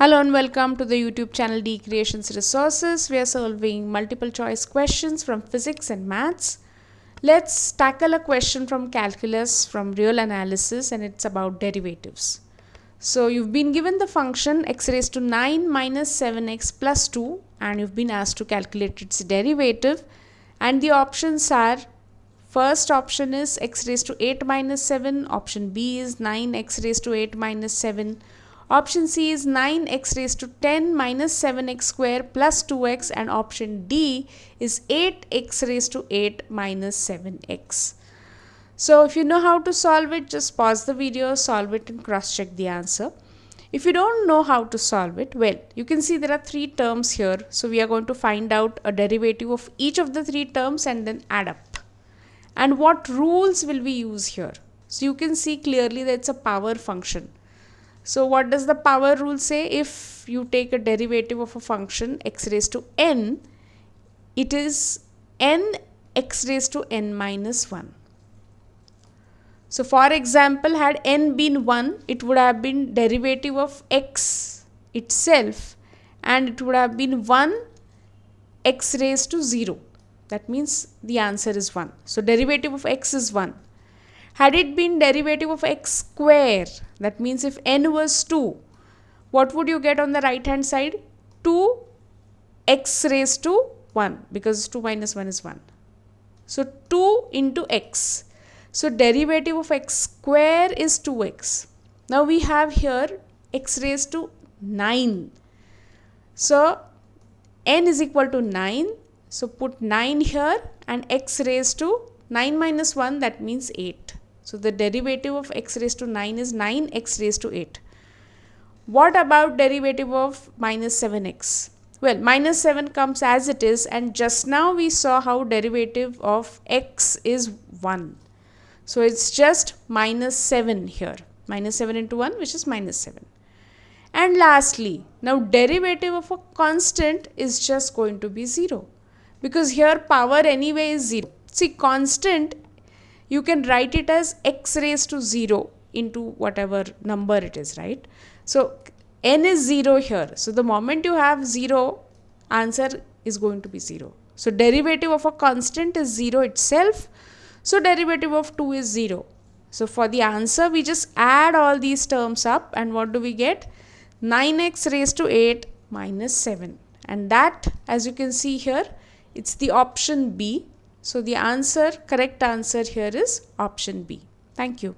Hello and welcome to the YouTube channel D Creations Resources. We are solving multiple choice questions from physics and maths. Let's tackle a question from calculus from real analysis, and it's about derivatives. So you've been given the function x raised to 9 minus 7x plus 2 and you've been asked to calculate its derivative, and the options are: first option is x raised to 8 minus 7, option B is 9x raised to 8 minus 7, option C is 9x raised to 10 minus 7x square plus 2x, and option D is 8x raised to 8 minus 7x. So if you know how to solve it, just pause the video, solve it and cross-check the answer. If you don't know how to solve it, well, you can see there are three terms here. So we are going to find out a derivative of each of the three terms and then add up. And what rules will we use here? So you can see clearly that it's a power function. So what does the power rule say? If you take a derivative of a function x raised to n, it is n x raised to n minus 1. So for example, had n been 1, it would have been derivative of x itself, and it would have been 1 x raised to 0. That means the answer is 1. So derivative of x is 1. Had it been derivative of x square, that means if n was 2, what would you get on the right hand side? 2x raised to 1, because 2 minus 1 is 1. So 2 into x. So derivative of x square is 2x. Now we have here x raised to 9. So n is equal to 9. So put 9 here, and x raised to 9 minus 1, that means 8. So the derivative of x raised to 9 is 9x raised to 8. What about derivative of minus 7x? Well, minus 7 comes as it is, and just now we saw how derivative of x is 1. So it's just minus 7 here. Minus 7 into 1, which is minus 7. And lastly, now derivative of a constant is just going to be 0. Because here power anyway is 0. See, constant, you can write it as x raised to 0 into whatever number it is, right? So n is 0 here. So the moment you have 0, answer is going to be 0. So derivative of a constant is 0 itself. So derivative of 2 is 0. So for the answer, we just add all these terms up, and what do we get? 9x raised to 8 minus 7. And that, as you can see here, it's the option B. So the answer, correct answer here is option B. Thank you.